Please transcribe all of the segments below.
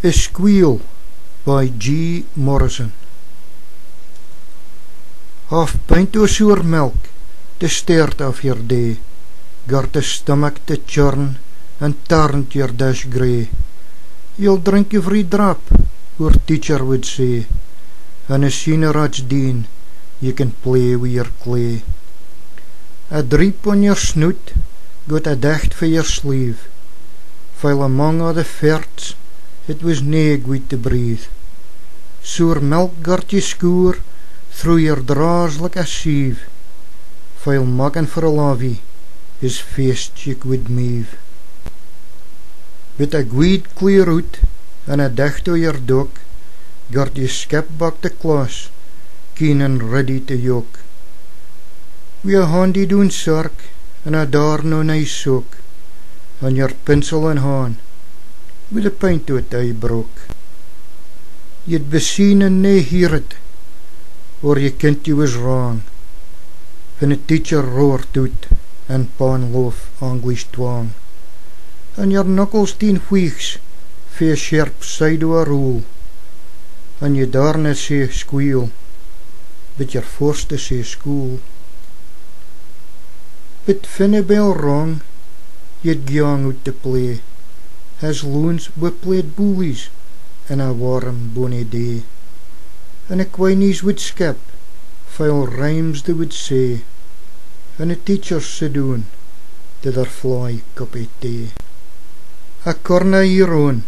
Sqweel by G. Morrison. Half pint o sour milk, the start of your day, got the stomach to churn and turn to your dash grey. You'll drink every drop, our teacher would say, and as soon as it's done, you can play with your clay. A drip on your snoot, got a dicht for your sleeve, while among all the ferts, it was nae good to breathe. Sour milk got you scour through your draws like a sieve, while making for a lavie, his face you would move. With a good clear out and a dicht o your dock, got you skip back to class, keen and ready to yoke. Wi a handy doen sark and a daar no nice soak, and your pencil in hand, with a pint out I broke. You'd be seen and nae hear it, or you kent you was wrong, when a teacher roared out and pan loaf English twang, and your knuckles 10 weeks for a sharp side o a rule, and you darna say squeal, but you're forced to say school. But fin a bell wrong, you'd gang out to play, as loons we played bullies in a warm bonny day, and a quinies would skip, while rhymes they would say, and the teachers sit down to their fly cup of tea. A corner your own,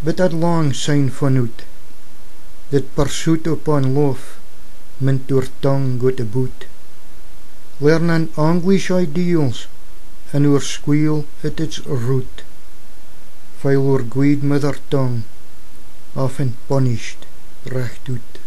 but at long sign van out, that pursuit upon loaf meant our tongue go to boot, learning English ideals and our Sqweel at its root, while our good mother tongue often punished recht out.